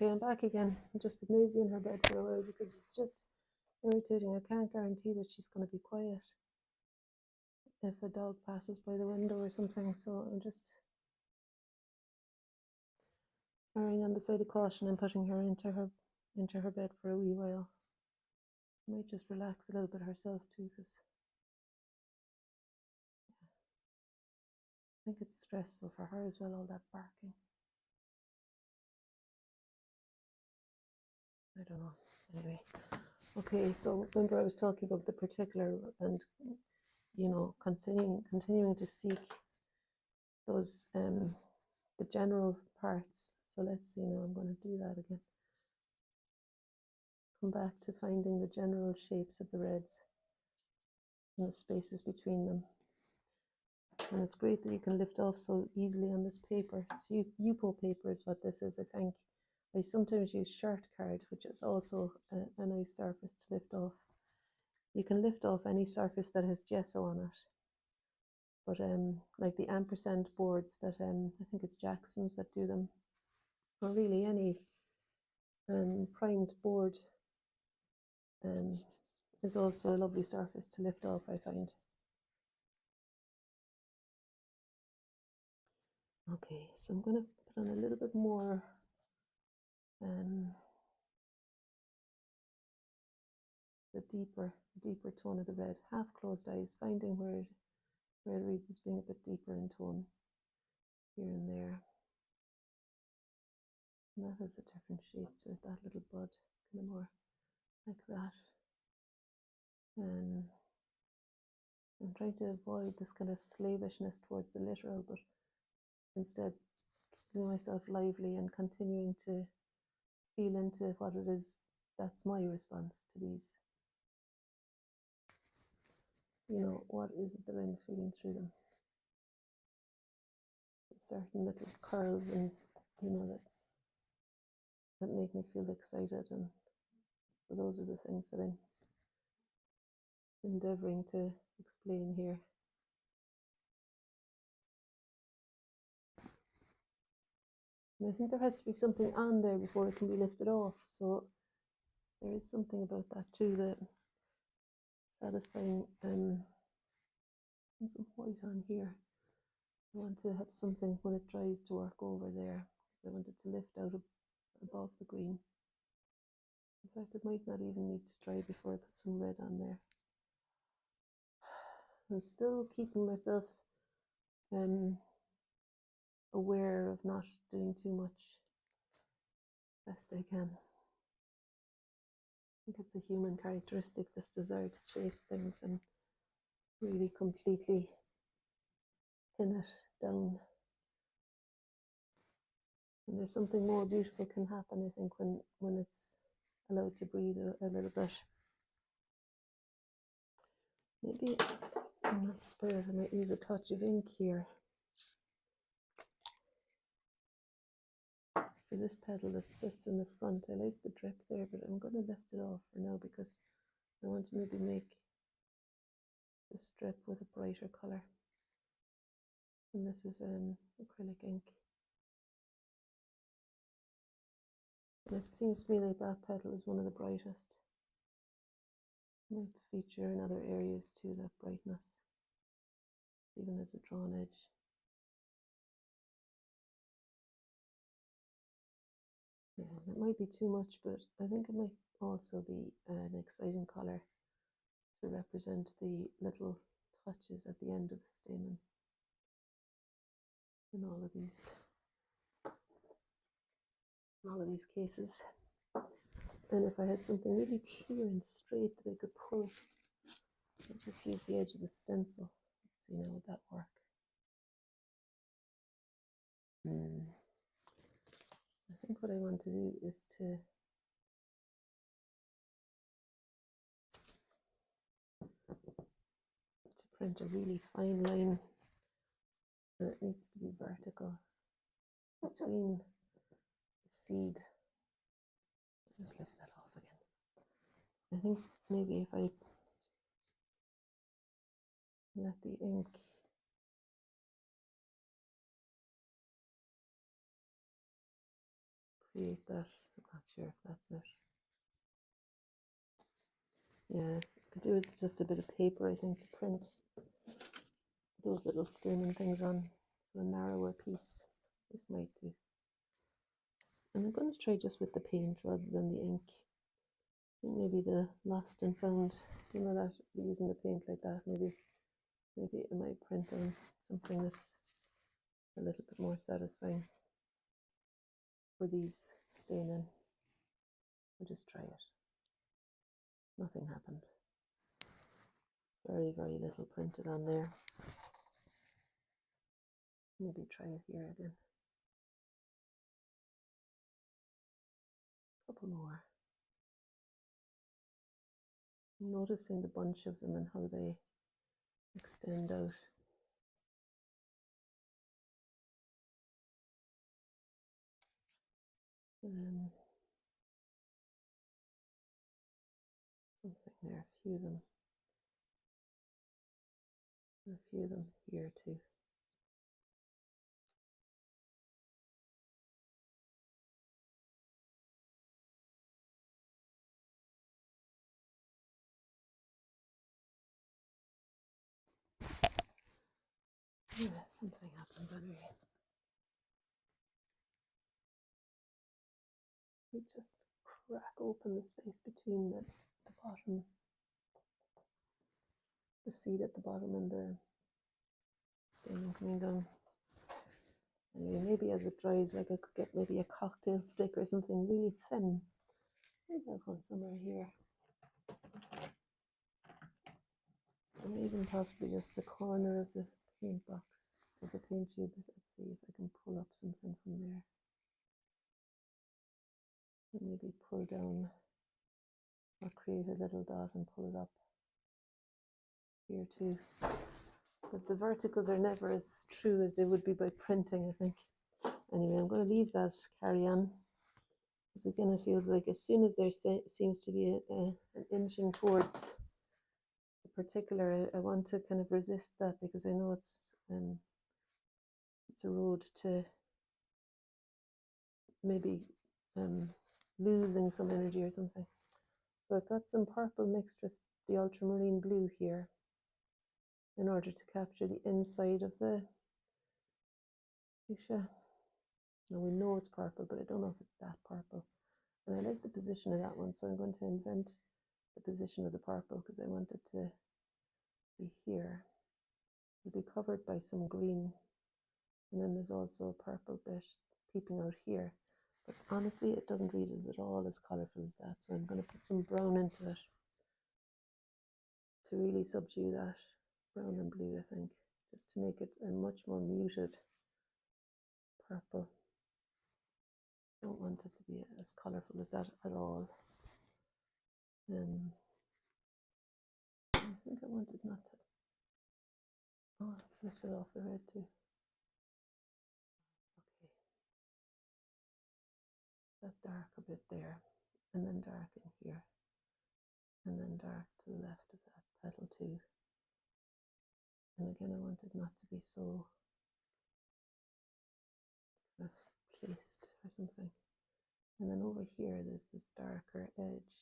Okay, I'm back again. I've just been lazy in her bed for a while because it's just irritating. I can't guarantee that she's going to be quiet if a dog passes by the window or something. So I'm just erring on the side of caution and putting her into her bed for a wee while. She might just relax a little bit herself too, because I think it's stressful for her as well, all that barking. I don't know. Anyway, okay. So remember, I was talking about the particular and continuing to seek those the general parts. So let's see now. I'm going to do that again. Come back to finding the general shapes of the reds and the spaces between them. And it's great that you can lift off so easily on this paper. It's Yupo paper is what this is, I think. I sometimes use shirt card, which is also a nice surface to lift off. You can lift off any surface that has gesso on it. But like the ampersand boards that I think it's Jackson's that do them, or really any primed board is also a lovely surface to lift off, I find. Okay, so I'm going to put on a little bit more the deeper tone of the red. Half closed eyes, finding where it reads as being a bit deeper in tone here and there. And that has a different shape to it, that little bud. It's kind of more like that. I'm trying to avoid this kind of slavishness towards the literal, but instead keeping myself lively and continuing to feel into what it is that's my response to these. What is it that I'm feeling through them? Certain little curls and that make me feel excited, and so those are the things that I'm endeavoring to explain here. And I think there has to be something on there before it can be lifted off, so there is something about that too, that satisfying. And some white on here. I want to have something when it dries to work over there, because I want it to lift out above the green. In fact, it might not even need to dry before I put some red on there. And still keeping myself aware of not doing too much, best I can. I think it's a human characteristic, this desire to chase things and really completely pin it down. And there's something more beautiful can happen, I think, when it's allowed to breathe a little bit. Maybe in that spirit I might use a touch of ink here for this petal that sits in the front. I like the drip there, but I'm going to lift it off for now because I want to maybe make the strip with a brighter colour. And this is acrylic ink. And it seems to me like that petal is one of the brightest. Might feature in other areas too, that brightness, even as a drawn edge. Yeah, it might be too much, but I think it might also be an exciting colour to represent the little touches at the end of the stamen in all of these cases. And if I had something really clear and straight that I could pull, I'd just use the edge of the stencil. Let's see now, would that work? I think what I want to do is to print a really fine line, and it needs to be vertical between the seed. Just lift that off again. I think maybe if I let the ink create that Not sure if that's it. Yeah, I could do it with just a bit of paper, I think, to print those little staining things on. So a narrower piece. This might do. And I'm going to try just with the paint rather than the ink. I think maybe the lost and found, you know, that using the paint like that, maybe it might print on something that's a little bit more satisfying for these staining. I'll just try it. Nothing happened. Very, very little printed on there. Maybe try it here again. A couple more. I'm noticing the bunch of them and how they extend out. Something there, a few of them. And a few of them here too. Yeah, something happens anyway. We just crack open the space between the bottom, the seed at the bottom and the staining coming down. Anyway, maybe as it dries, like I could get maybe a cocktail stick or something really thin. Maybe I'll find somewhere here. Or even possibly just the corner of the paint box, of the paint tube. Let's see if I can pull up something from there. And maybe pull down or create a little dot and pull it up here too. But the verticals are never as true as they would be by printing, I think. Anyway, I'm going to leave that carry on. Because again, it feels like as soon as there seems to be an inching towards a particular, I want to kind of resist that because I know it's a road to maybe losing some energy or something. So I've got some purple mixed with the ultramarine blue here in order to capture the inside of the fuchsia. Now we know it's purple, but I don't know if it's that purple. And I like the position of that one, so I'm going to invent the position of the purple because I want it to be here. It'll be covered by some green, and then there's also a purple bit peeping out here. But honestly, it doesn't read as at all as colourful as that, so I'm going to put some brown into it to really subdue that brown and blue, I think, just to make it a much more muted purple. Don't want it to be as colourful as that at all. I think I wanted not to. Oh, let's lift it off the red too. Okay. That dark a bit there, and then dark in here, and then dark to the left of that petal too. And again, I want it not to be so kind of placed or something. And then over here, there's this darker edge.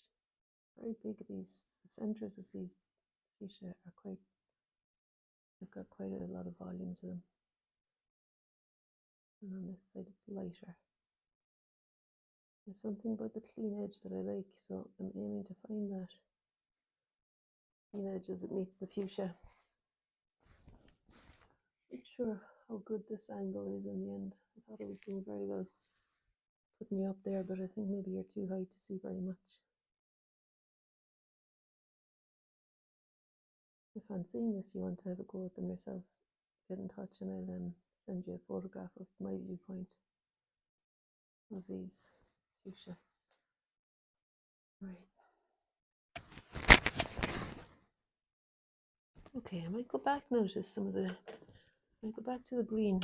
Very big. The centers of these fuchsia are quite. They've got quite a lot of volume to them. And on this side, it's lighter. There's something about the clean edge that I like, so I'm aiming to find that clean edge as it meets the fuchsia. Not sure how good this angle is in the end. I thought I was doing very well putting you up there, but I think maybe you're too high to see very much. If on seeing this you want to have a go at them yourself, get in touch and I'll send you a photograph of my viewpoint of these fuchsia. Right. Okay, I might go back now to some of the. I might go back to the green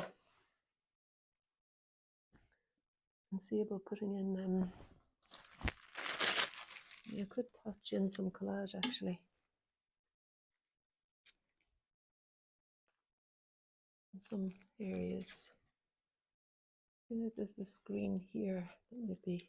and see about putting in. You could touch in some collage actually. In some areas. There's this green here that might be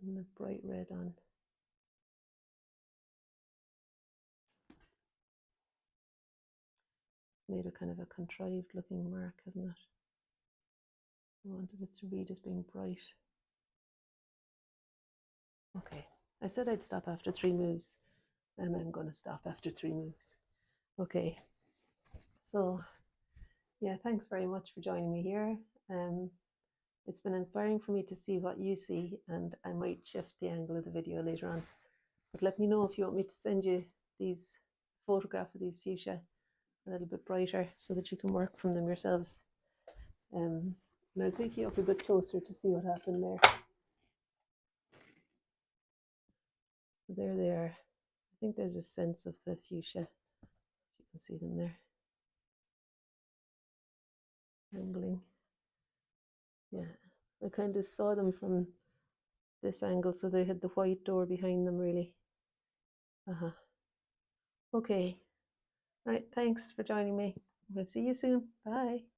Putting a bright red on. Made a kind of a contrived looking mark, hasn't it? I wanted it to read as being bright. Okay, I said I'd stop after 3 moves, and I'm going to stop after 3 moves. Okay, so yeah, thanks very much for joining me here. It's been inspiring for me to see what you see, and I might shift the angle of the video later on. But let me know if you want me to send you these photograph of these fuchsia a little bit brighter so that you can work from them yourselves. And I'll take you up a bit closer to see what happened there. So there they are. I think there's a sense of the fuchsia. You can see them there. Angling. Yeah, I kind of saw them from this angle, so they had the white door behind them, really. Okay. All right, thanks for joining me. We'll see you soon. Bye.